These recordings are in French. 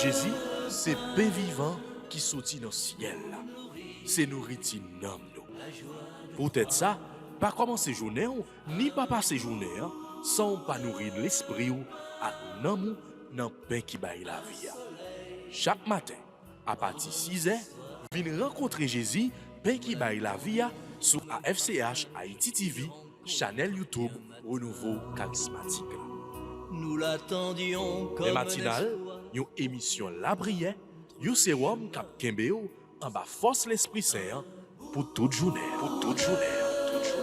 Jésus, c'est pain vivant qui sortit dans le ciel. C'est nourriture dans nous. Peut-être ça, pas commencer journée ni pas passer journée sans pas nourrir l'esprit ou à nous dans pain qui baille la vie. Chaque matin, à partir de 6h, venez rencontrer Jésus, pain qui baille la vie sur AFCH Haïti TV, channel YouTube Renouveau Charismatique. Nous l'attendions comme les matinales, une émission La Prière, un sérum cap Kembeo en bas force l'Esprit Saint pour toute journée. Pour toute journée. Toute journée.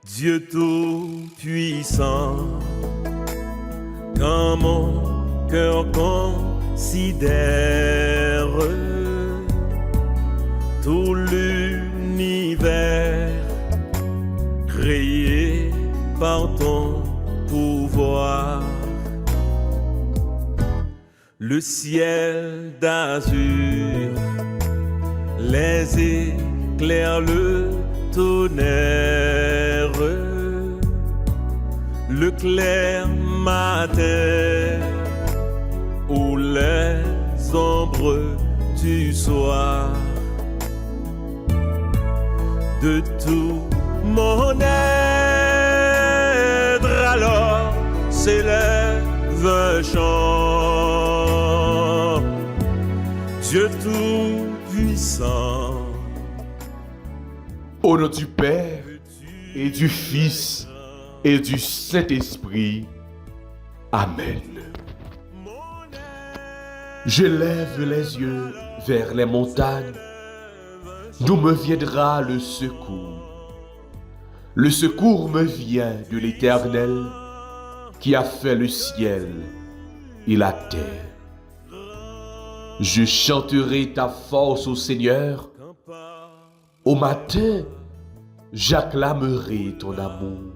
Dieu tout-puissant, quand mon cœur considère tout l'univers créé par ton pouvoir, le ciel d'azur, les éclairs, le tonnerre, le clair matin ou les ombres du soir, de tout mon être alors s'élève un chant. Dieu tout-puissant. Au nom du Père et du Fils et du Saint-Esprit. Amen. Je lève les yeux vers les montagnes, d'où me viendra le secours. Le secours me vient de l'Éternel qui a fait le ciel et la terre. Je chanterai ta force au Seigneur. Au matin, j'acclamerai ton amour.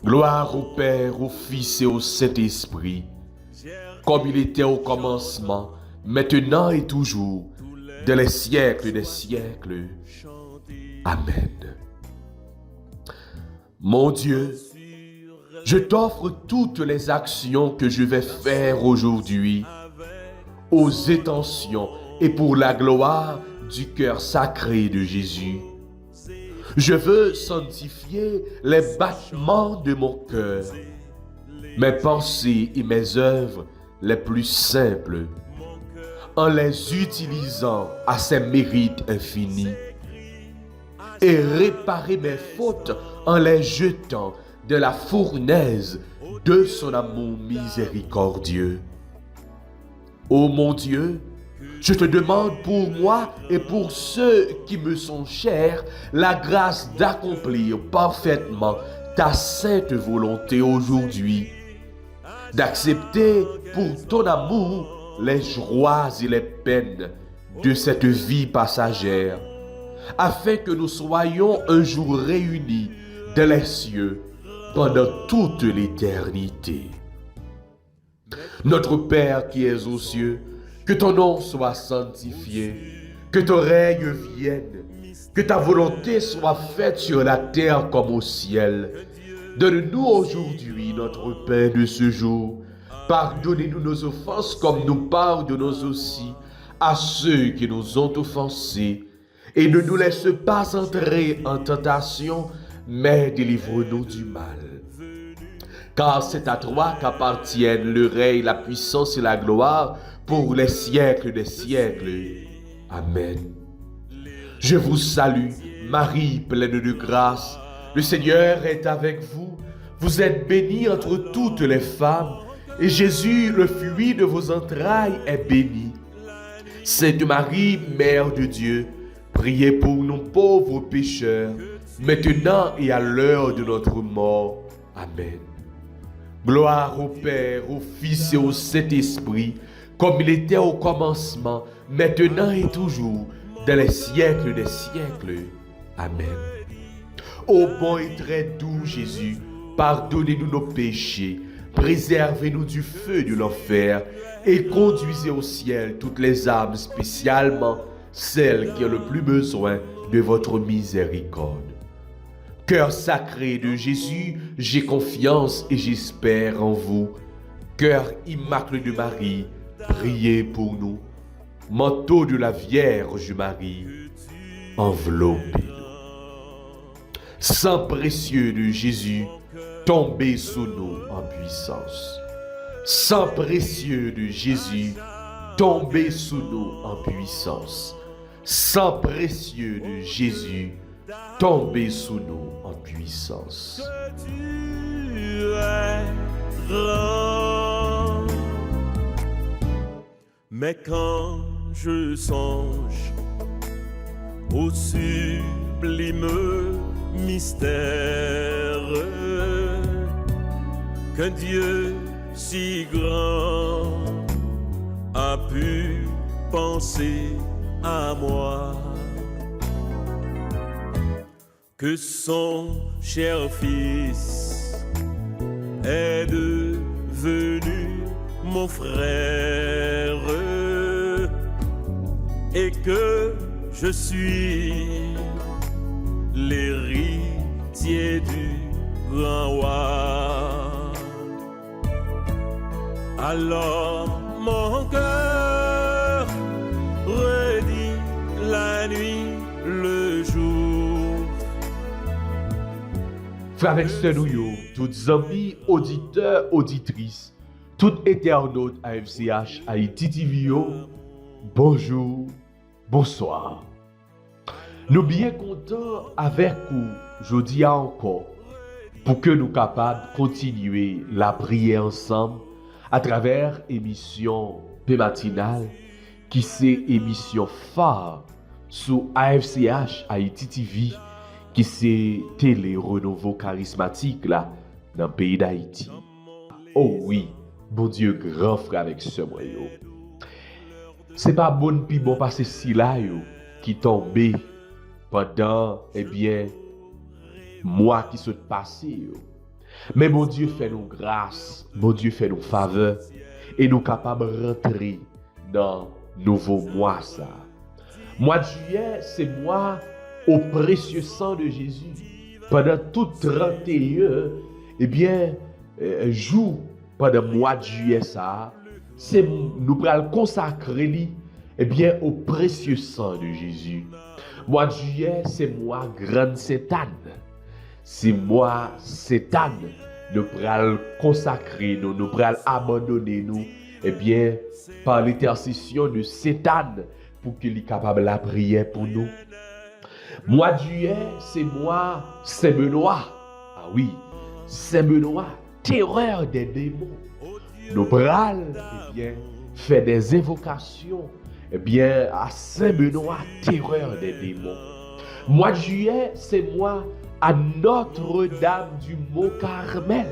Gloire au Père, au Fils et au Saint-Esprit, comme il était au commencement, maintenant et toujours, dans les siècles des siècles. Amen. Mon Dieu, je t'offre toutes les actions que je vais faire aujourd'hui, aux intentions et pour la gloire du cœur sacré de Jésus. Je veux sanctifier les battements de mon cœur, mes pensées et mes œuvres les plus simples, en les utilisant à ses mérites infinis, et réparer mes fautes en les jetant de la fournaise de son amour miséricordieux. Ô mon Dieu, je te demande pour moi et pour ceux qui me sont chers la grâce d'accomplir parfaitement ta sainte volonté aujourd'hui, d'accepter pour ton amour les joies et les peines de cette vie passagère, afin que nous soyons un jour réunis dans les cieux pendant toute l'éternité. Notre Père qui es aux cieux, que ton nom soit sanctifié, que ton règne vienne, que ta volonté soit faite sur la terre comme au ciel. Donne-nous aujourd'hui notre pain de ce jour. Pardonnez-nous nos offenses comme nous pardonnons aussi à ceux qui nous ont offensés. Et ne nous laisse pas entrer en tentation, mais délivre-nous du mal. Car c'est à toi qu'appartiennent le règne, la puissance et la gloire pour les siècles des siècles. Amen. Je vous salue, Marie, pleine de grâce, le Seigneur est avec vous. Vous êtes bénie entre toutes les femmes, et Jésus, le fruit de vos entrailles, est béni. Sainte Marie, Mère de Dieu, priez pour nous pauvres pécheurs, maintenant et à l'heure de notre mort. Amen. Gloire au Père, au Fils et au Saint-Esprit, comme il était au commencement, maintenant et toujours, dans les siècles des siècles. Amen. Ô bon et très doux Jésus, pardonnez-nous nos péchés, préservez-nous du feu de l'enfer et conduisez au ciel toutes les âmes, spécialement celles qui ont le plus besoin de votre miséricorde. Cœur sacré de Jésus, j'ai confiance et j'espère en vous. Cœur immaculé de Marie, priez pour nous. Manteau de la Vierge Marie, enveloppez-nous. Sang précieux de Jésus, tombez sous nous en puissance. Sang précieux de Jésus, tombez sous nous en puissance. Sang précieux de Jésus, tombez sous nous en puissance. Que tu es grand. Mais quand je songe au sublime mystère qu'un Dieu si grand a pu penser à moi, que son cher fils est devenu mon frère et que je suis l'héritier du grand roi. Alors mon cœur redit la nuit, le jour. Frères et sœurs, nous, toutes amis, auditeurs, auditrices, tout internaute AFCH Haïti TV, bonjour, bonsoir. Nous bien contents avec vous, jeudi encore, pour que nous capables de continuer la prière ensemble à travers émission P matinale, qui c'est émission phare sur AFCH Haïti TV, qui c'est télé renouveau charismatique là dans le pays d'Haïti. Oh oui, bon Dieu grand frère avec ce moyen. C'est pas bon pi bon passer si là yo qui tombé pendant mois qui sont passés. Mais mon Dieu fait nous grâce, mon Dieu fait nous faveur et nous capables de rentrer dans nouveau mois ça. Mois de juillet, c'est mois au précieux sang de Jésus. Pendant tout 31 jour pendant le mois de juillet ça, c'est nous pral consacrer au précieux sang de Jésus. Mois de juillet, c'est mois grande Satan. C'est mois Satan. Nous pral consacrer nous pral abandonner nous par l'intercession de Satan pour qu'il soit capable de la prière pour nous. Mois de juillet, c'est mois Saint-Benoît. Ah oui, Saint-Benoît, terreur des démons. Nous pral faire des invocations à Saint-Benoît, terreur des démons. Mois de juillet, c'est mois à Notre-Dame du Mont-Carmel.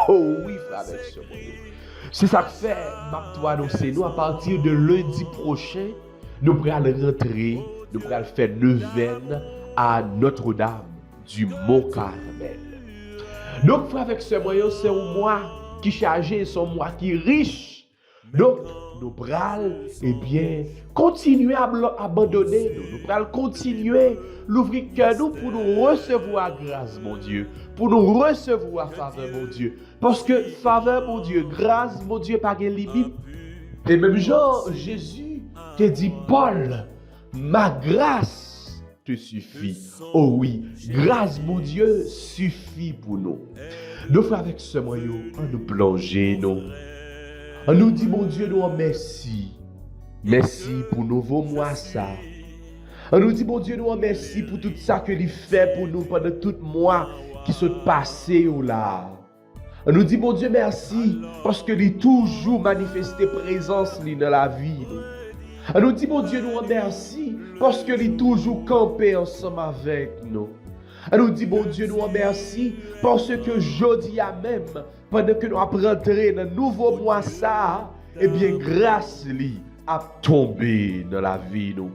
Oh oui, frère, avec ce moyen. C'est ça que fait, Marc-toi, nous à partir de lundi prochain, nous pourrons rentrer, nous pourrons faire neuvaine à Notre-Dame du Mont-Carmel. Donc, frère, avec ce moyen, c'est un mois qui chargé, c'est un mois qui riche. Donc, nous pourrons, continuer à abandonner, nous pourrons continuer l'ouvrir cœur nous pour nous recevoir grâce, mon Dieu, pour nous recevoir faveur, mon Dieu. Parce que faveur, mon Dieu, grâce, mon Dieu, pas de limite. Et même Jean, Jésus, te dit, Paul, ma grâce te suffit. Oh oui, grâce, mon Dieu, suffit pour nous. Nous frères avec ce moyen, on nous plonger, nous. On nous dit, mon Dieu, nous merci. Merci pour nouveau mois ça. On nous dit, bon Dieu, nous remercie pour tout ça que il fait pour nous pendant tout mois qui sont passés ou là. On nous dit, bon Dieu, merci parce que il toujours manifesté présence dans la vie. On nous dit, bon Dieu, nous remercie parce que il toujours campé ensemble avec nous. On nous dit, bon Dieu, nous remercie parce que jeudi à même, pendant que nous avons rentré dans le nouveau mois ça, eh bien, grâce lui a tombé dans la vie nous.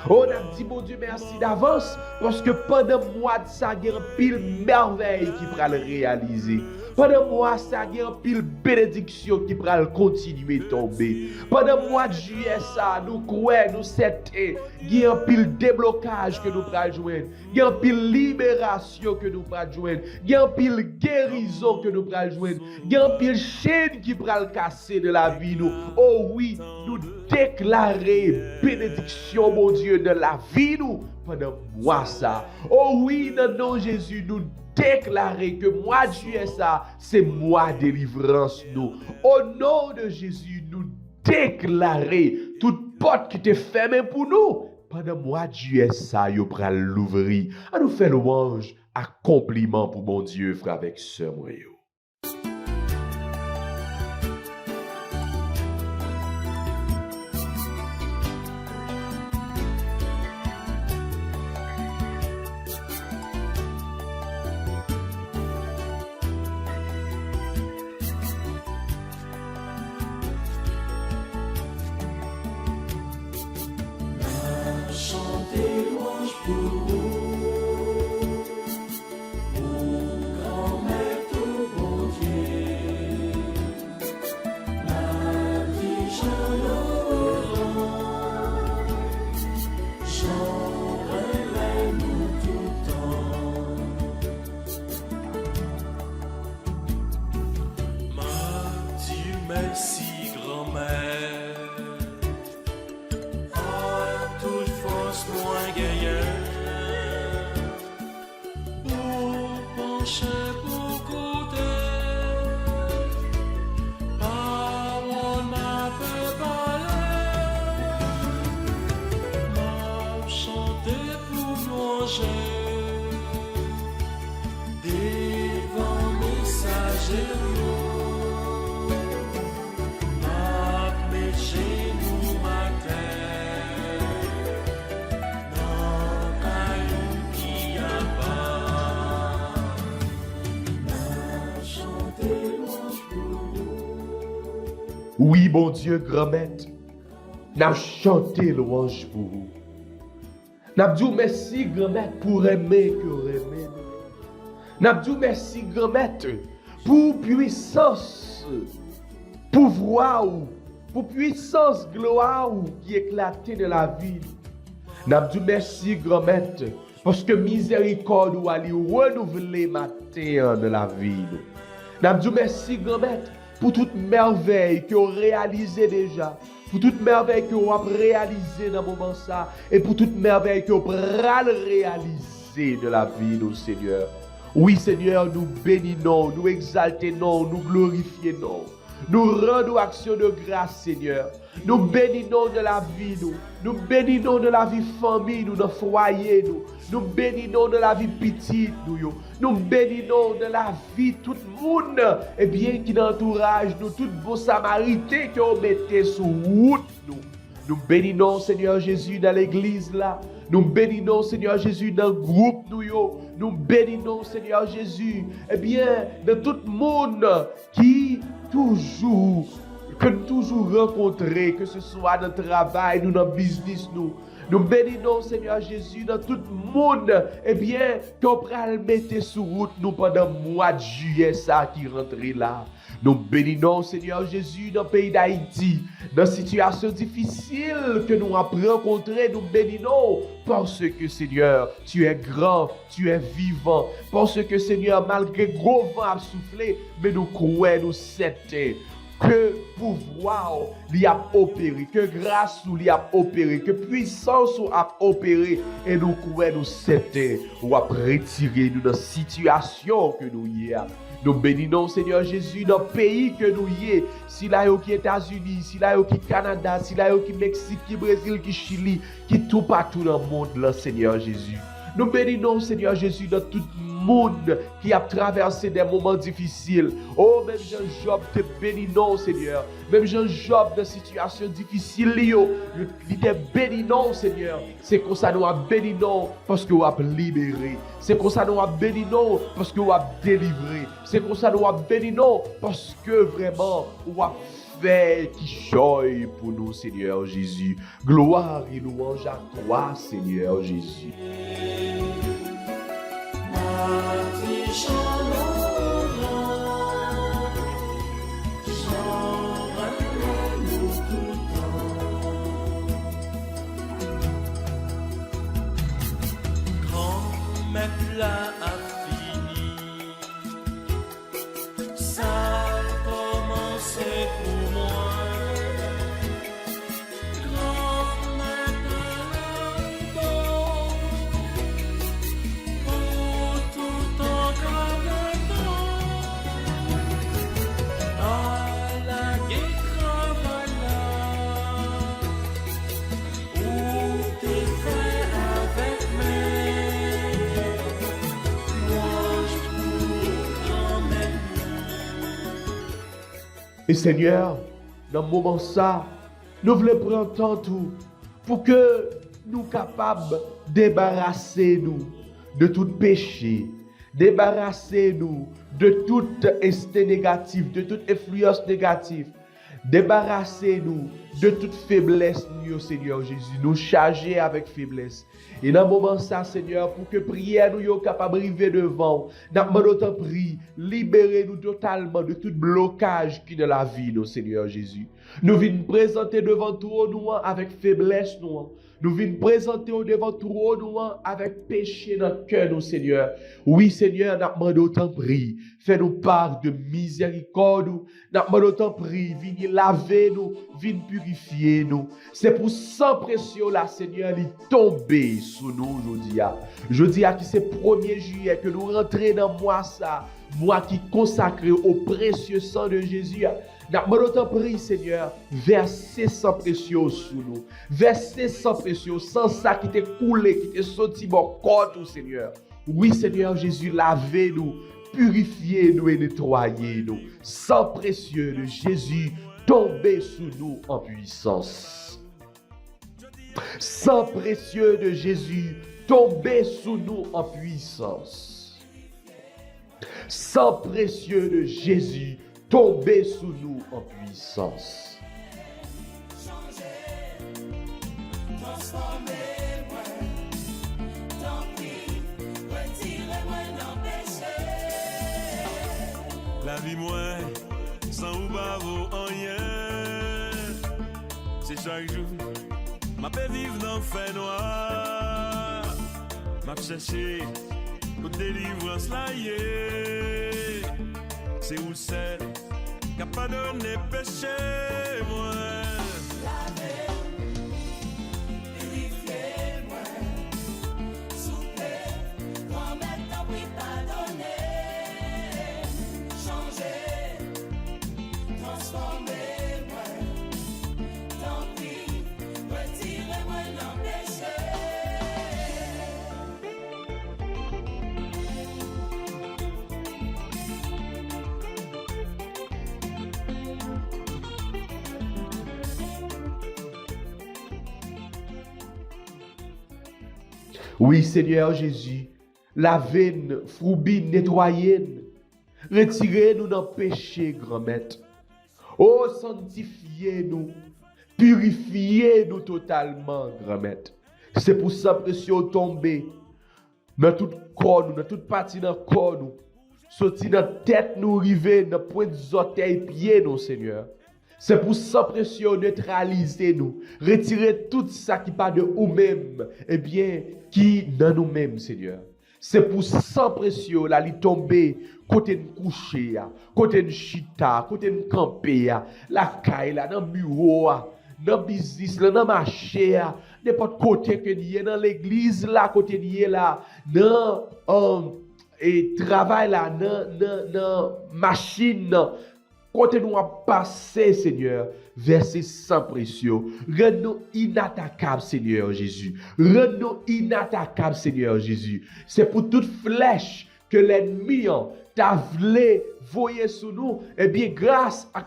On a dit, bon Dieu, merci d'avance parce que pendant le mois de ça, il y a une pile merveille qui pourra le réaliser. Pendant le mois de ça, il y a une pile bénédiction qui pourra continuer à tomber. Pendant le mois de juillet, ça, nous croyons, nous cette il y a un pile déblocage que nous pourrons joindre. Il y a un pile libération que nous pourrons joindre. Il y a un pile guérison que nous pourrons joindre. Il y a un pile chaîne qui pourra le casser de la vie nous. Oh oui, nous déclarer bénédiction, mon Dieu, de la vie nous pendant moi ça. Oh oui, dans le nom de Jésus, nous déclarer que mois de juillet ça, c'est mois de délivrance nous. Au nom de Jésus, nous déclarer toute porte qui était fermée pour nous. Pendant mois de juillet ça, yo pral l'ouvrir. On nous fait louange, accomplissement pour mon Dieu, frère avec sœur moi. Merci grand-mère, à toute force moins gaillard, pour pencher pour côté, parole m'a fait parler, m'a chanté pour manger, devant messager. Oui, bon Dieu, grand-mère, n'a chanté louange pour vous. N'a dit merci, grand-mère, pour aimer que vous aimez. N'a dit merci, grand-mère, pour puissance, pouvoir, pour puissance, gloire qui éclatait de la vie. N'a dit merci, grand-mère, parce que miséricorde ou allez renouveler matin de la vie. N'a dit merci, grand-mère, pour toute merveille que vous réalisez déjà, pour toute merveille que vous avez réalisé dans le moment ça, et pour toute merveille que vous allez réaliser de la vie de Seigneur. Oui, Seigneur, nous bénissons, nous exaltons, nous glorifions, nous rendons action de grâce, Seigneur. Nous bénissons de la vie, nous bénissons de la vie famille, nous, de foyer, nous bénissons de la vie petite, nous bénissons de la vie tout le monde, et bien qui l'entourage, nous, tout vos samaritains qui ont mettez sur route, nous bénissons, Seigneur Jésus, dans l'église là, nous bénissons, Seigneur Jésus, dans le groupe, nous bénissons, Seigneur Jésus, et bien, de tout le monde qui que nous toujours rencontrer, que ce soit dans le travail, nous dans le business, nous bénissons, Seigneur Jésus, dans tout le monde, eh bien, qu'on pourra le mettre sur route, nous, pendant le mois de juillet, ça qui rentre là. Nous bénissons, Seigneur Jésus, dans le pays d'Haïti, dans la situation difficile que nous avons rencontrée, nous bénissons, parce que, Seigneur, tu es grand, tu es vivant, parce que, Seigneur, malgré gros vent à souffler, mais nous croyons, nous c'était. que pouvoir li a opéré, que grâce li a opéré, que puissance a opéré et nous croyons nous c'était ou a retirer nous dans situation que nous y a. Nous bénissons Seigneur Jésus dans le pays que nous y est. Si là yo qui États-Unis, si là yo qui Canada, si là yo qui Mexique, qui Brésil, qui Chili, qui tout partout dans le monde là Seigneur Jésus. Nous bénissons Seigneur Jésus dans tout le monde qui a traversé des moments difficiles. Oh, même Jean-Job te bénissons Seigneur. Même Jean-Job dans situation difficile, il te bénissons Seigneur. C'est comme ça nous a bénissons parce que nous a libéré. C'est comme ça nous a bénissons parce que nous a délivré. C'est comme ça nous a bénissons parce que vraiment nous a fait qui joie pour nous Seigneur Jésus. Gloire et louange à toi Seigneur Jésus. Quand mes plats a fini, ça a commencé pour moi. Grand-mère pour tout encore de temps. À la guerre voilà, où t'es fait avec moi. Moi je trouve maintenant. Et Seigneur, dans ce moment ça, nous voulons prendre temps tout pour que nous capables de débarrasser nous de tout péché, débarrasser nous de toute instinct négatif, de toute influence négative, débarrasser nous de toute faiblesse, nous, Seigneur Jésus, nous charger avec faiblesse. Et dans ce moment ça, Seigneur, pour que prière nous soyons capables d'arriver devant, nous demandons prier, libérez-nous totalement de tout blocage qui est dans la vie, nous, Seigneur Jésus. Nous venons présenter devant toi, nous, avec faiblesse, nous. Nous venons présenter devant toi, nous, avec péché dans le cœur, nous, Seigneur. Oui, Seigneur, nous demandons prier. Fais-nous part de miséricorde. Nous demandons prier. Viens laver nous, viens purifier nous. C'est pour sang précieux, là, Seigneur, il tomber sur nous aujourd'hui. Jeudi, qui c'est 1er juillet, que nous rentrons dans mois ça, mois qui consacré au précieux sang de Jésus. Nous demandons prier, Seigneur, verser sang précieux sur nous. Verser sang précieux, sans ça qui t'est coulé, qui t'est sorti mon corps, Seigneur. Oui, Seigneur Jésus, lavez-nous, purifiez-nous et nettoyez-nous. Sang précieux de Jésus, tombez sur nous en puissance. Sang précieux de Jésus, tombez sur nous en puissance. Sang précieux de Jésus, tombez sur nous en puissance. La vie moins, sans ou pas vaut rien. C'est chaque jour, ma paix vive dans le fait noir. M'a cherché, pour délivrance là y est. C'est où c'est, qu'a pas donné péché, moi. Oui, Seigneur Jésus, lavez-nous, froubine, nettoyez-nous, retirez-nous dans le péché, grand maître. Oh, sanctifiez-nous, purifiez-nous totalement, grand maître. C'est pour ça précieux tomber dans tout corps, dans toute partie dans le corps, nous. Sortir dans la tête, nous arriver dans le point des orteils, pieds, nous, Seigneur. C'est pour ça précieux neutraliser nous, retirer tout ça qui part de nous-mêmes, et bien, qui dans nous-mêmes, Seigneur. C'est pour sang précieux là, li tomber côté de coucher, côté de chita, côté de camper, la caille là, dans bureau, dans business là, dans marché, n'importe côté que ni dans l'église là, côté ni là, dans et travail là, dans machine, côté nous a passé, Seigneur, verset sang précieux. Rends-nous inattaquables, Seigneur Jésus. Rends-nous inattaquables, Seigneur Jésus. C'est pour toute flèche que l'ennemi t'a voulu voyer sur nous. Eh bien, grâce à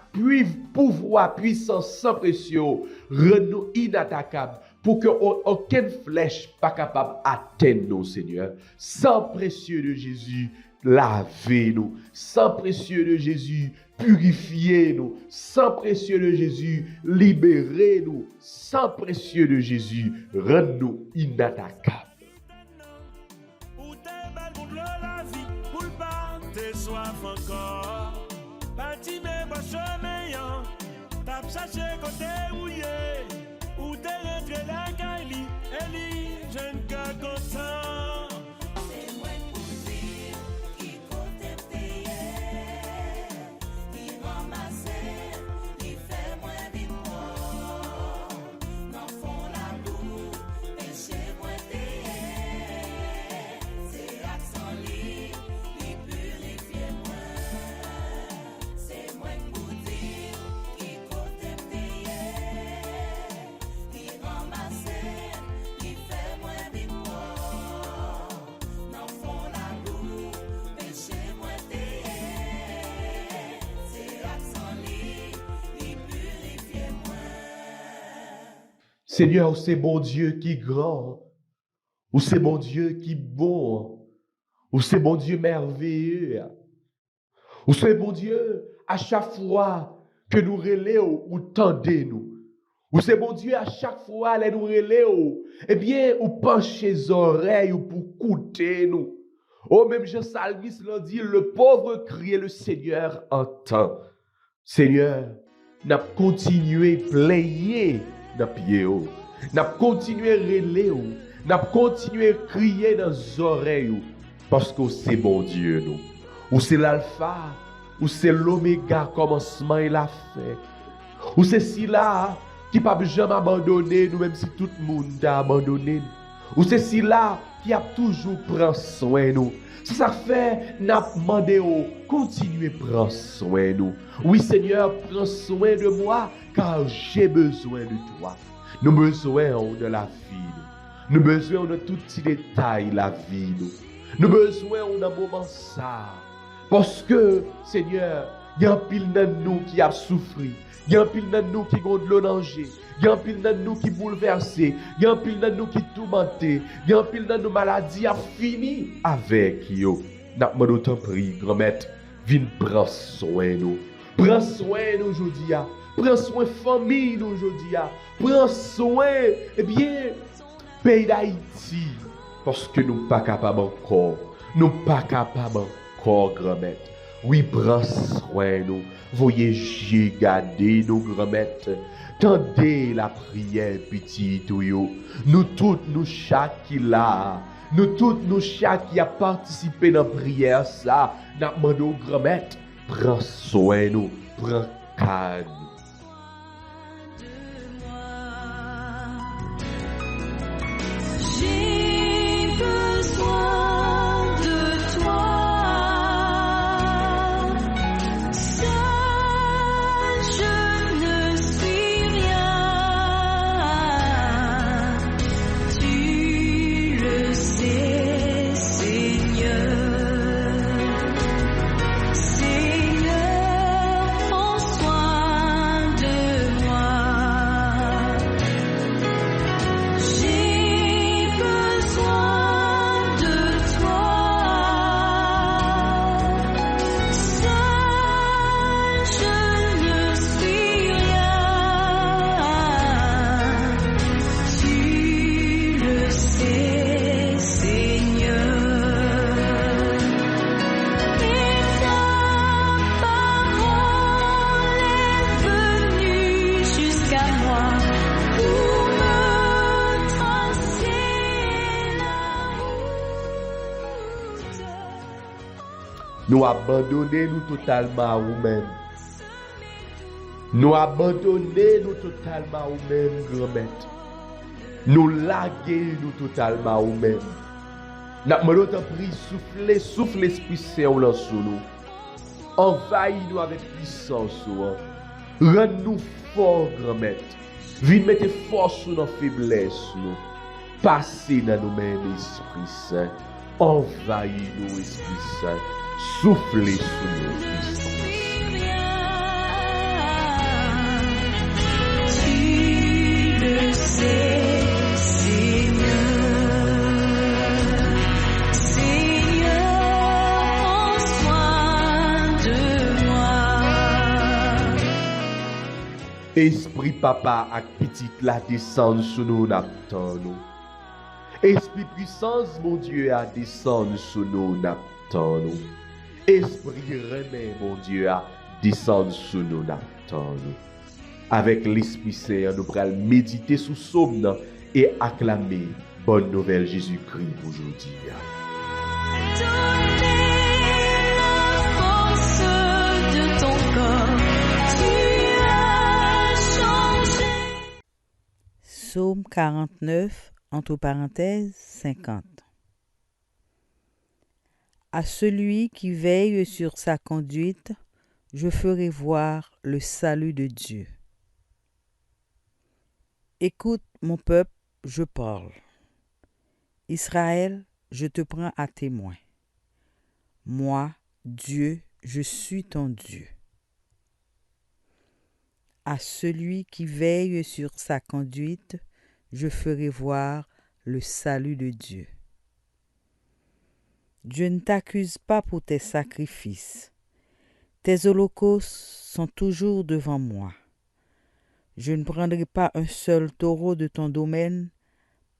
pouvoir, puissance, sang précieux, rends-nous inattaquables pour que aucune flèche pas capable d'atteindre nous, Seigneur. Sang précieux de Jésus, lavez-nous. Sang précieux de Jésus, purifiez-nous. Sang précieux de Jésus, libérez-nous. Sang précieux de Jésus, rends-nous inattaquables. Ou t'es belle pour la vie, pour pas tes soif encore. Parti mes bons chemins, t'as cherché côté ouillé. Ou t'es rentré la Kylie, Ellie, jeune gars content. C'est moi pour dire qui côté payé, qui ramasse, qui fait moins vite moi. Dans fond la boue, péché moins payé. C'est accent libre, qui purifie moi. C'est moi pour dire qui côté payé, qui ramasse, qui fait moins vite moi. Dans fond la boue, péché moins payé. C'est accent libre, qui purifie moi. Seigneur, c'est bon Dieu qui est grand, ou c'est bon Dieu qui est bon, ou c'est bon Dieu merveilleux, ou c'est bon Dieu à chaque fois que nous relèvons ou tendez nous, ou c'est bon Dieu à chaque fois que nous relèvons, eh bien, ou penchez les oreilles ou pour écouter nous. Oh, même Jean Salmis l'a dit, le pauvre crie, le Seigneur entend. Seigneur, n'a continué plaigner dans pied, n'a continué relais, n'a continué crier dans les oreilles, parce que c'est bon Dieu nous. Ou c'est l'alpha, ou c'est l'oméga, commencement et la fin. Ou c'est si là qui n'a pas jamais abandonné nous, même si tout le monde a abandonné. Ou c'est si là qui a toujours pris soin de nous. C'est ça fait, n'a demandé, continuez à prendre soin de nous. Oui, Seigneur, prends soin de moi, car j'ai besoin de toi. Nous avons besoin de la vie. Nous avons besoin de tout petit détail de la vie. Nous avons besoin d'un moment ça. Parce que, Seigneur, il y a un pile de nous qui a souffert. Il y a un pile de nous qui ont de l'eau danger. Il y a un pile de nous qui bouleversé. Il y a un pile de nous qui tourmenté. Il y a un pile de nous maladies a fini avec yo. N'a pas d'autant pris, grand-mère, viens prendre soin de nous. Prends soin de nous aujourd'hui. Prends soin de la famille nous aujourd'hui. Prends soin, eh bien, pays d'Haïti. Parce que nous ne sommes pas capables encore. Nous ne sommes pas capables encore, grand-mère. Oui, prends soin de nous. Voyez, j'ai gardé nos grand-mères. Tendez la prière, petit yo. Nous tous, nous chaque qui là. Nous tous, nous chaque qui a participé dans la prière, ça. Nous demandons aux grand-mères. Prends soin de nous. Prends calme. J'ai besoin de toi. Seul je ne suis rien. Tu le sais, Seigneur. Seigneur, prends soin Nous abandonner nous totalement à nous-mêmes. Nous abandonner nous totalement à nous-mêmes, grand maître. Nous laguer nous totalement à nous-mêmes. Nous demandons ta prise, souffle l'Esprit Saint sur nous. Envahis-nous avec puissance. Rends-nous forts, grand maître. Viens mettre force sur nos faiblesses. Passez dans nous-mêmes, Esprit Saint. Envahis-nous, Esprit Saint. Soufflez sur nous, Esprit. Tu le sais, Seigneur. Seigneur, prends soin de moi. Esprit Papa ak petit la descendre sur nous n'attend nous. Esprit puissance, mon Dieu, à descendre sur nous n'attend nous. Esprit remède, mon Dieu, à descendre sur nous n'attend nous. Avec l'Esprit Saint, nous pourrons méditer sous somme et acclamer bonne nouvelle Jésus-Christ aujourd'hui. Donner la force de ton corps, tu as changé. Psaume 49, entre parenthèses, 50. À celui qui veille sur sa conduite, je ferai voir le salut de Dieu. Écoute, mon peuple, je parle. Israël, je te prends à témoin. Moi, Dieu, je suis ton Dieu. À celui qui veille sur sa conduite, je ferai voir le salut de Dieu. Dieu ne t'accuse pas pour tes sacrifices. Tes holocaustes sont toujours devant moi. Je ne prendrai pas un seul taureau de ton domaine,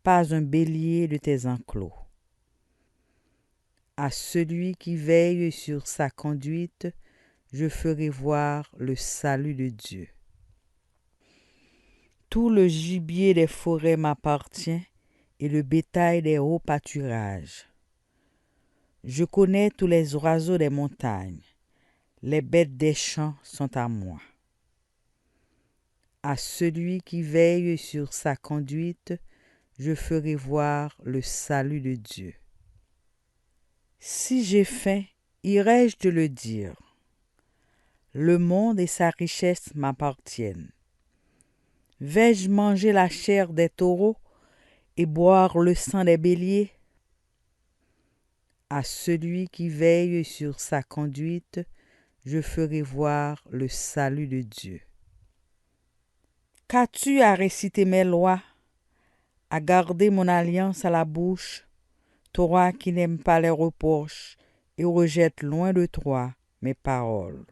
pas un bélier de tes enclos. À celui qui veille sur sa conduite, je ferai voir le salut de Dieu. Tout le gibier des forêts m'appartient et le bétail des hauts pâturages. Je connais tous les oiseaux des montagnes. Les bêtes des champs sont à moi. À celui qui veille sur sa conduite, je ferai voir le salut de Dieu. Si j'ai faim, irai-je te le dire. Le monde et sa richesse m'appartiennent. Vais-je manger la chair des taureaux et boire le sang des béliers? À celui qui veille sur sa conduite, je ferai voir le salut de Dieu. Qu'as-tu à réciter mes lois, à garder mon alliance à la bouche, toi qui n'aimes pas les reproches et rejettes loin de toi mes paroles?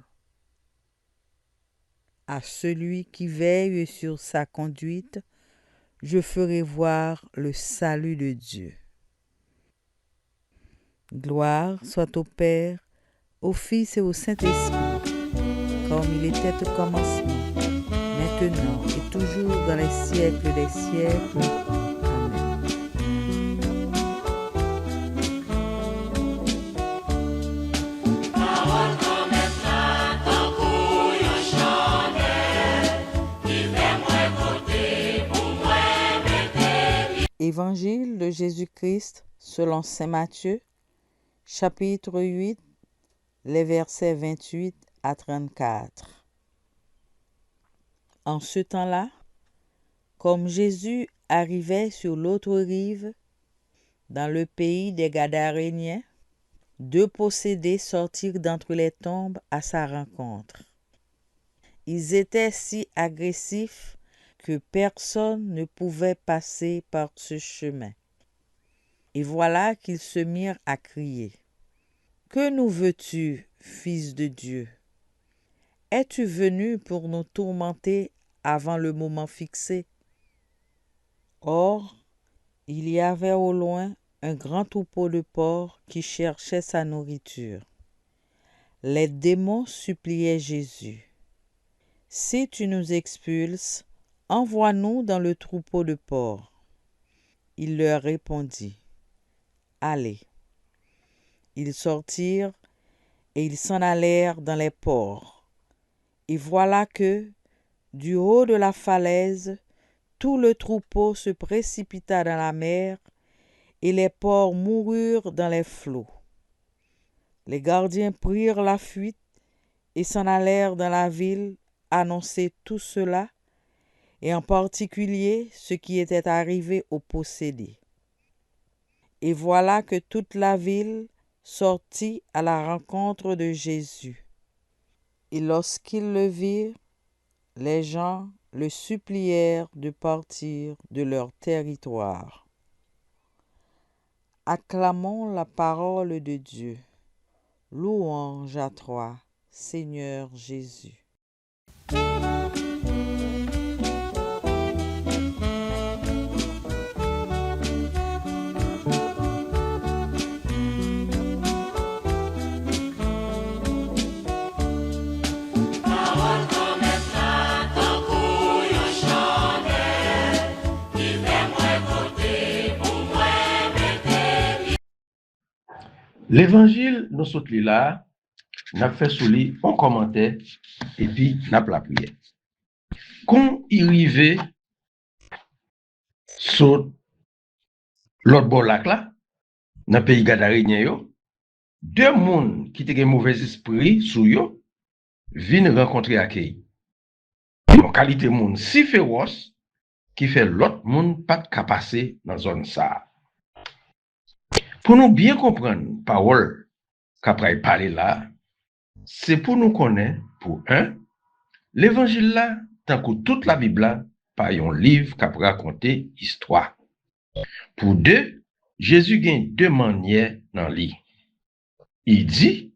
À celui qui veille sur sa conduite, je ferai voir le salut de Dieu. Gloire soit au Père, au Fils et au Saint-Esprit, comme il était au commencement, maintenant et toujours dans les siècles des siècles. Amen. Évangile de Jésus-Christ selon saint Matthieu, chapitre 8, les versets 28 à 34. En ce temps-là, comme Jésus arrivait sur l'autre rive, dans le pays des Gadaréniens, 2 possédés sortirent d'entre les tombes à sa rencontre. Ils étaient si agressifs que personne ne pouvait passer par ce chemin. Et voilà qu'ils se mirent à crier. « Que nous veux-tu, Fils de Dieu? Es-tu venu pour nous tourmenter avant le moment fixé? » Or, il y avait au loin un grand troupeau de porcs qui cherchait sa nourriture. Les démons suppliaient Jésus. « Si tu nous expulses, envoie-nous dans le troupeau de porcs. » Il leur répondit. « Allez. » Ils sortirent et ils s'en allèrent dans les ports. Et voilà que, du haut de la falaise, tout le troupeau se précipita dans la mer, et les porcs moururent dans les flots. Les gardiens prirent la fuite et s'en allèrent dans la ville annoncer tout cela, et en particulier ce qui était arrivé aux possédés. Et voilà que toute la ville sortit à la rencontre de Jésus. Et lorsqu'ils le virent, les gens le supplièrent de partir de leur territoire. Acclamons la parole de Dieu. Louange à toi, Seigneur Jésus. L'évangile, nous sommes là, n'a fait sous lui un commentaire et puis n'a pas la prière. Quand il arrivait sur l'autre bord lac là, dans le pays Gadarénien, deux personnes qui étaient mauvais esprit sous eux viennent rencontrer accueil. En qualité de monde si féroce qui fait l'autre monde pas de passer dans la zone ça. Pour nous bien comprendre parole qu'après parler là, c'est pour nous connaître, pour un, l'évangile là, tant que toute la Bible là, par un livre qui raconter histoire. Pour deux, Jésus gagne deux manières dans lui. Il dit,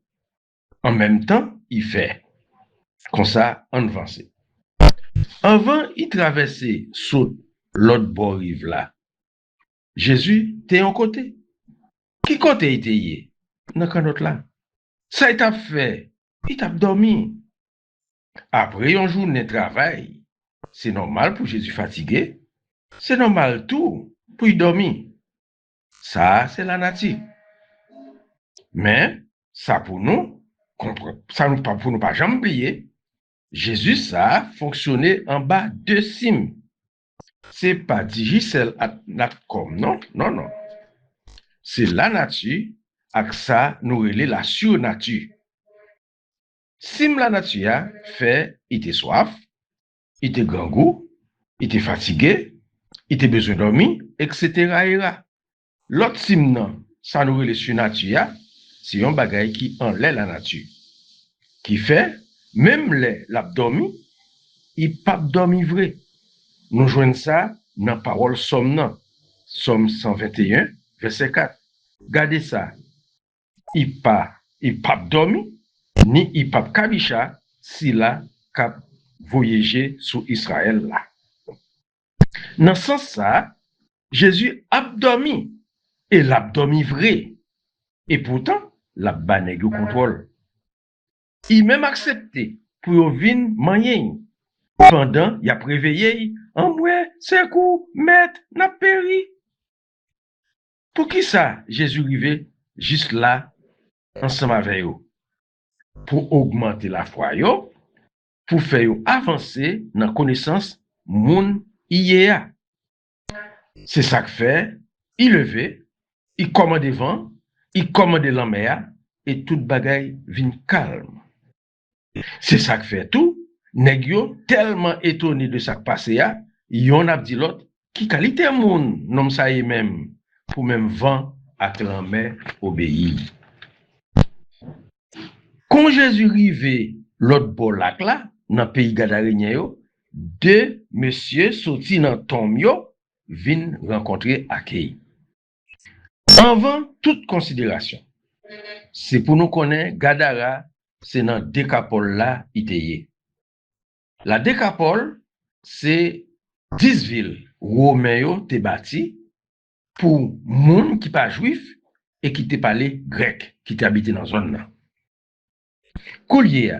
en même temps, il fait. Comme ça, on avance. Avant, il traversait sur l'autre bord rive là. Jésus était en côté. Qui côté était dans le autre là? Ça, il t'a fait. Il t'a dormi. Après un jour de travail, c'est normal pour Jésus fatigué. C'est normal tout pour y dormir. Ça, c'est la nature. Mais, ça pour nous, ça pour nous pas jamais oublier, Jésus, ça a fonctionné en bas de cime. C'est pas Digicel comme non, non, non. C'est la nature, avec ça, nous relais la surnature. Sim la nature fait, il était soif, il était grand goût, il était fatigué, il était besoin de dormir, etc. L'autre sim non, ça nous relais surnature, c'est un bagage qui enlève la nature. Qui fait, même l'abdomen, il pas dormi vrai. Nous joignons ça dans la parole Somme, Somme 121, verset 4. Regardez ça. Il pas dormi, ni il pas kabicha, si là, cap voyager sur Israël là. Dans ce sens ça, Jésus a dormi, et l'a dormi vrai. Et pourtant, la banègue au contrôle. Il même accepté pour venir manger. Pendant, il a réveillé, en moi, c'est coup, maître, n'a péri. Pour qui ça, Jésus arrivé juste là, ensemble avec eux? Pour augmenter la foi, pour faire avancer dans la connaissance moun hier. C'est ça que fait, il levé, il commande vent, il commande la mer, et toute bagaille vient calme. C'est ça que fait tout. Nèg yo tellement étonné de ça qui passé a, yon a dit l'autre qui qualité moun nom ça y même pour même vent à la mer obéir. Quand Jésus rivé l'autre bord lac là dans pays Gadarénien yo, deux messieurs sorti dans tombe yo viennent rencontrer accueil. Avant toute considération, c'est pour nous connaître Gadara, c'est dans Décapole là iteye. La Décapole, c'est 10 villes romains te bâti pour moun qui pas juif et qui te parlé grec, qui t'habite dans zone là. Koulier,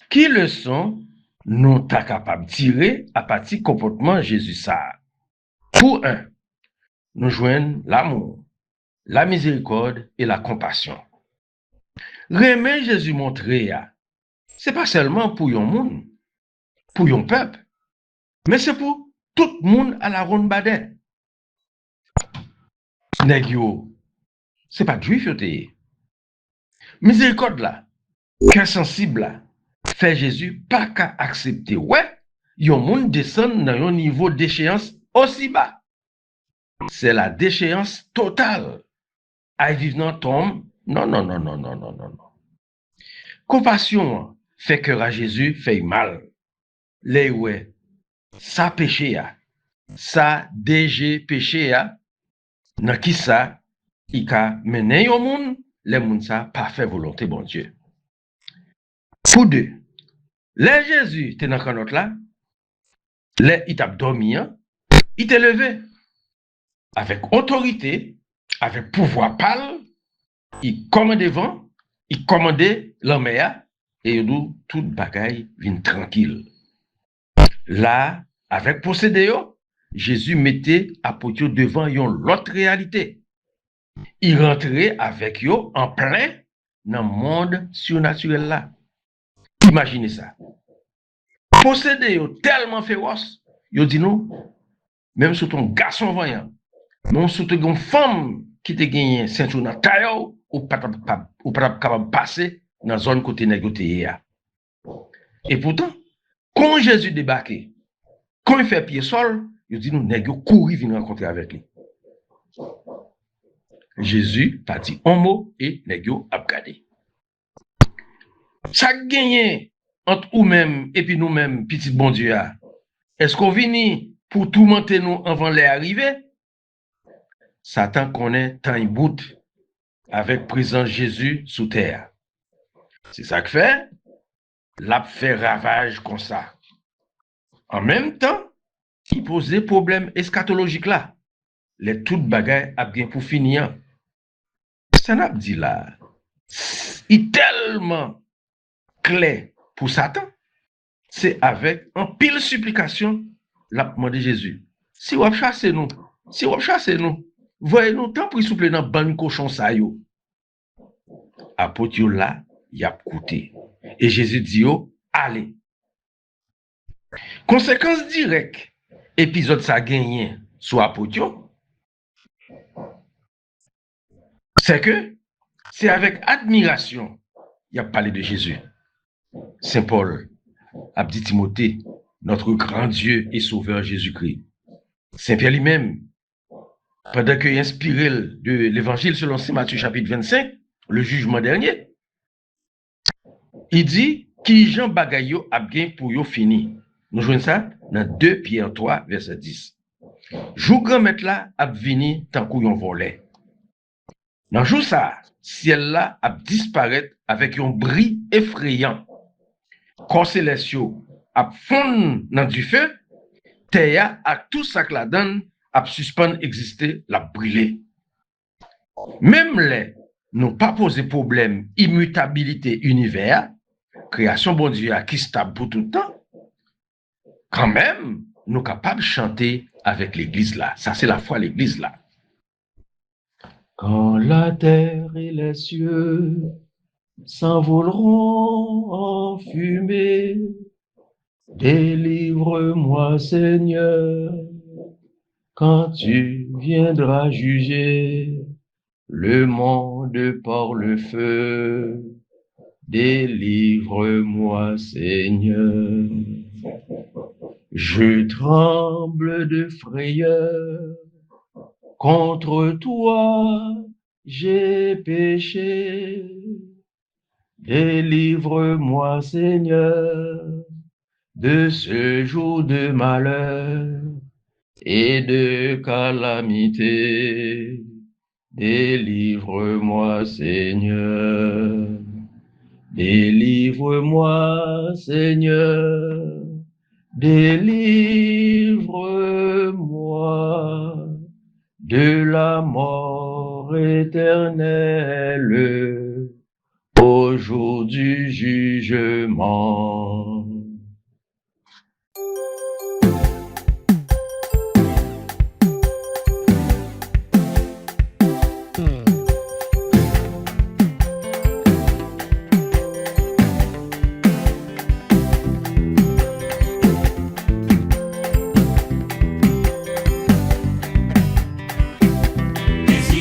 qui leçon nous ta capable tirer à partir du comportement Jésus ça? Pour un, nous joignons l'amour, la miséricorde et la compassion. Remet Jésus montré ya. C'est pas seulement pour yon monde, pour yon peuple, mais c'est pour tout le monde à la ronde badet. Nèg yo, c'est pas juif yo te. Miséricorde là, cœur sensible là, fait Jésus pas qu'à accepter. Ouais, yon monde descend dans un niveau d'échéance aussi bas. C'est la déchéance totale. Aïe vivant tombe. Non, non, non, non, non, non, non, non. Compassion fait cœur à Jésus fait mal. Les ouais, ça péché a, ça DG péché a, dans qui ça, il ka mené au monde, les moun ça pas fait volonté bon Dieu. Pour deux, les Jésus t'es dans canotte là, les il t'a dormi, il t'est levé avec autorité, avec pouvoir pâle, il commandait vent, il commandait l'armée et d'où toute bagaille vient tranquille. Là, avec procédé, Jésus mettait apôtre devant l'autre réalité. Il rentrait avec eux en plein dans le monde surnaturel là. Imaginez ça. Procédé tellement féroce, il dit nous, même sur ton garçon voyant, même sur ton femme qui te gagne ceinture dans taille ou pas capable passer dans zone côté négocié. Et pourtant, quand Jésus débarquait, quand il fait pied sol, il dit nous nèg yo courir venir rencontrer avec lui. Jésus pas dit un mot et nèg yo a regardé. Ça gagné entre ou même et puis nous même petit bon Dieu. Est-ce qu'on vini pour tourmenter nous avant les arriver? Satan connaît tant il bout avec présence Jésus sous terre. C'est ça que fait l'a fait ravage comme ça. En même temps, il posait problème eschatologique là. Les toutes bagailles a bien pour finir. Ça n'a pas dit là. Il est tellement clair pour Satan. C'est avec un pile supplication l'a demandé Jésus. Si vous chassez nous, voyez-nous tant pris souple dans ban cochon ça yo. Apôtre là, il a coûté. Et Jésus dit yo, allez. Conséquence directe, épisode ça gagné sur apôtre, c'est que c'est avec admiration il a parlé de Jésus. Saint Paul a dit Timothée, notre grand Dieu et Sauveur Jésus-Christ. Saint Pierre lui-même, pendant qu'il inspiré de l'évangile selon Saint Matthieu chapitre 25, le jugement dernier, il dit qui Jean Bagayo a bien pour yo fini. Nous jouons ça dans 2 Pierre 3, verset 10. Jou grand maître là a vini tant qu'on yon volait. Dans jour ça, ciel là a disparaître avec un bris effrayant. Corps célestiaux a fond dans du feu, terre a tout ça que la donne a suspendre exister, la brûler. Même les n'ont pas posé problème immutabilité univers, création bon Dieu qui stable pour tout le temps. Quand même, nous capables de chanter avec l'église là. Ça, c'est la foi l'église là. Quand la terre et les cieux s'envoleront en fumée, délivre-moi, Seigneur, quand tu viendras juger le monde par le feu. Délivre-moi, Seigneur. Je tremble de frayeur, contre toi j'ai péché. Délivre-moi, Seigneur, de ce jour de malheur et de calamité. Délivre-moi, Seigneur. Délivre-moi, Seigneur. Délivre-moi de la mort éternelle au jour du jugement.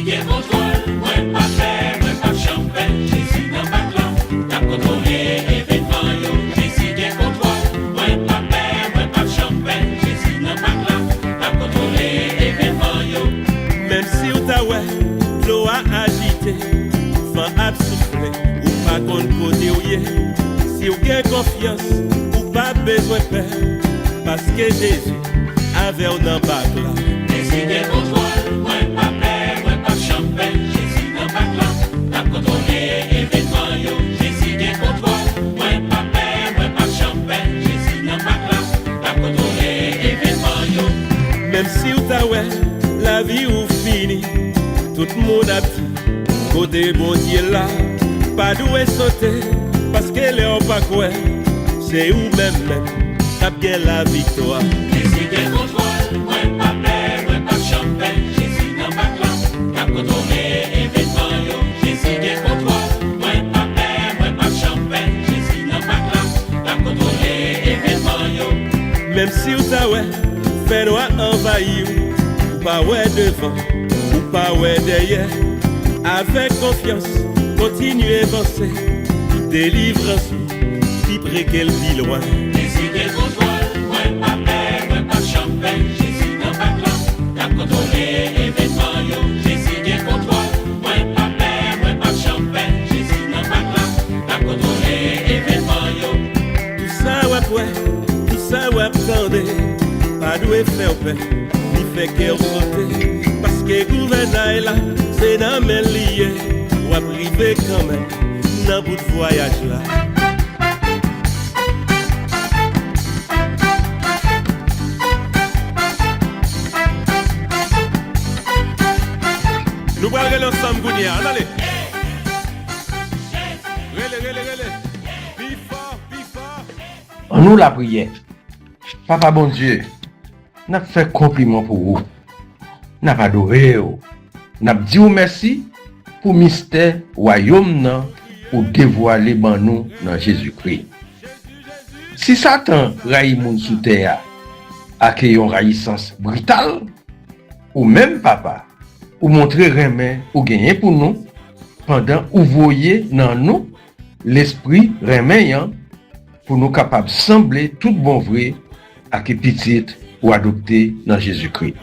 gen kontrol, mwen pa fè, mwen pa champè, Jésus nan bak la, la kontrole événement yo. Jésus gen kontrol, mwen pa fè, mwen pa champè, Jésus nan bak la, la kontrole événement yo. Même si ou ta wè, l'eau a agité, fan ap soufflé, ou pa kon kote ou ye. Si ou gen confiance, ou pas besoin peur, parce que Jésus avait ou dans bac là. Jésus gen kontrol, mwen pa peur, mwen pa champè, Jésus dans bac là, la kontrole événement yo. Jésus gen kontrol, mwen pa peur, mwen pa champè, Jésus dans bac là, la kontrole événement yo. Même si ou ta wè, la vie ou fini, tout le monde a dit, côté bon Dieu là, pas doué sauter. Parce que les pas quoi, c'est où même, t'as bien la victoire. Jésus gen kontrol, mwen pa peur, mwen pa champè, Jésus nan bak la, la kontrole événement yo. Jésus gen kontrol, mwen pa peur, mwen pa champè, Jésus nan bak la, la kontrole événement yo. Même si ou ta wè, fè noir envahi ou pas wè devant, ou pas wè derrière, avec confiance, continuez avancer. Délivrance, puis près qu'elle vit loin. Jésus gen kontrol, mwen pa peur, mwen pa champè, Jésus nan bak la, la kontrole événement yo. Jésus gen kontrol, mwen pa peur, mwen pa champè, Jésus nan bak la, la kontrole événement yo. Tout ça wap wè, tout ça wap tande, pas doué faire paix, ni fait cœur sauter. Parce que gouvernail là, c'est dans mes liés, wap rive quand même. Dans bout de voyage là. Nous allons aller ensemble, Gounia. Allez. Relais. Plus fort. En nous la prière. Papa bon Dieu, n'a fait compliment pour vous. N'a pas adoré vous. N'a dit vous merci pour mystère royaume nan ou dévoiler ban nous dans Jésus-Christ. Si Satan raï moun sous terre ak yon raïssance brutale, ou même papa, ou montrer remè ou gagner pour nous, pendant ou voyez dans nous l'esprit reméant pour nous capables sembler tout bon vrai ak petite ou adopté dans Jésus-Christ.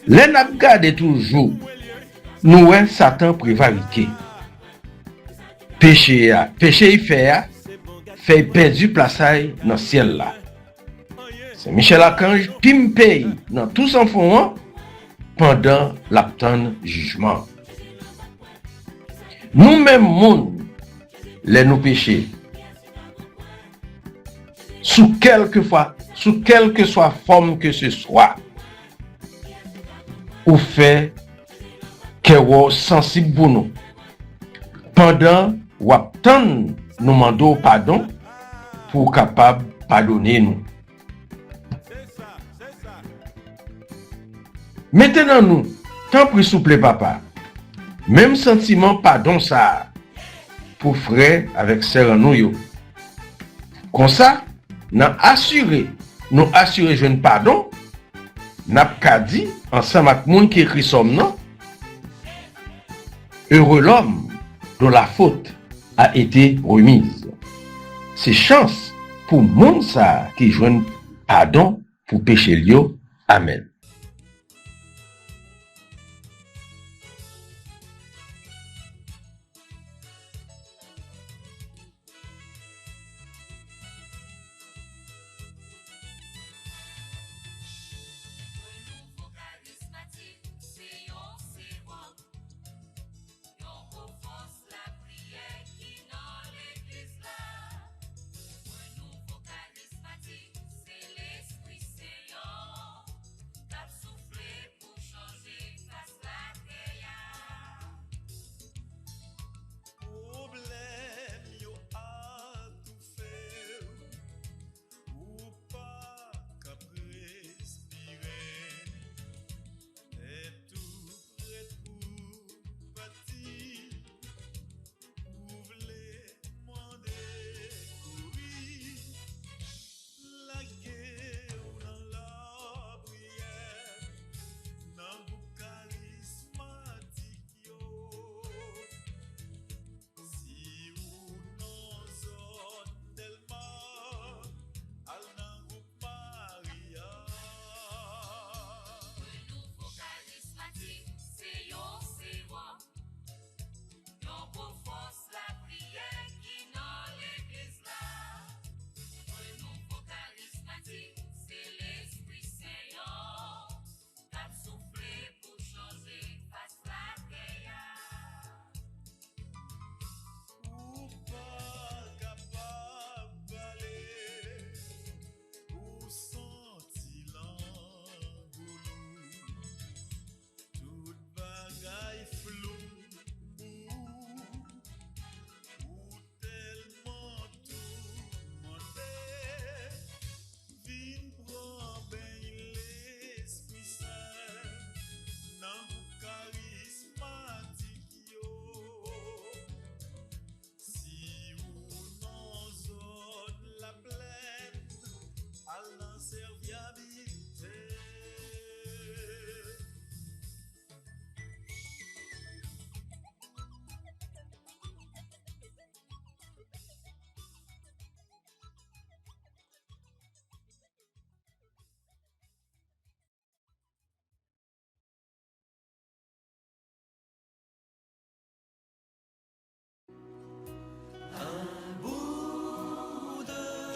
Les n'a gardé toujours nous Satan prévariquer. Péché y fait perdu plaçaille dans ciel là. C'est Michel Archange pimpé dans tout son fond pendant l'attente jugement. Nous même monde les nous péchés sous quelque soit forme que ce soit ou fait que sensible pour nous pendant ou attendre nous mando pardon pour capable pardonner nous. Maintenant nous, tant pis souple papa, même sentiment pardon ça pour frère avec sœur nous yo. Comme ça, nous assurer jeune pardon, n'a pas dit ensemble avec monde qui écrit somme non. Heureux l'homme dont la faute a été remise. C'est chance pour monde ça qui joigne pardon pour péché lio. Amen.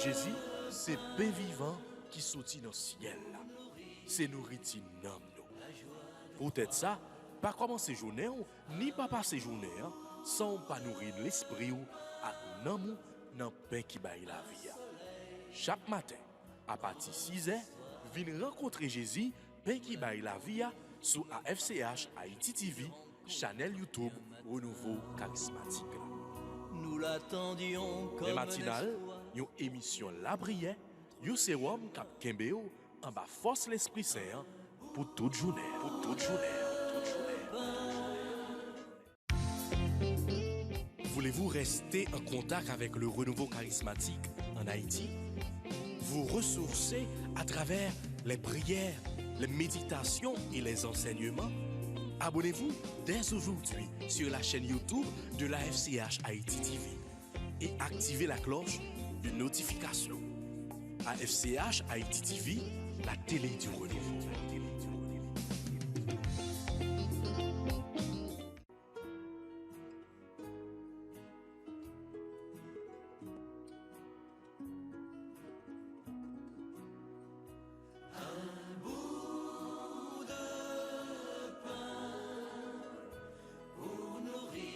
Jésus, c'est pain vivant qui sortit dans le ciel. C'est nourriture nam nous. Peut-être ça, pas commencer journée ni pas passer journée sans pas nourrir l'esprit ou à nan dans pain qui baille la vie. Chaque matin, à partir de 6h, viens rencontrer Jésus, pain qui baille la vie sur AFCH Haïti TV, channel YouTube Renouveau Charismatique. Nous l'attendions comme Les matinales, une émission La Prière, un sérum cap Kembeo en bas force l'Esprit Saint pour toute journée. Pour toute journée. Voulez-vous rester en contact avec le renouveau charismatique en Haïti? Vous ressourcer à travers les prières, les méditations et les enseignements? Abonnez-vous dès aujourd'hui sur la chaîne YouTube de la FCH Haïti TV et activez la cloche de notification. AFCH Haïti TV, la télé du renouveau.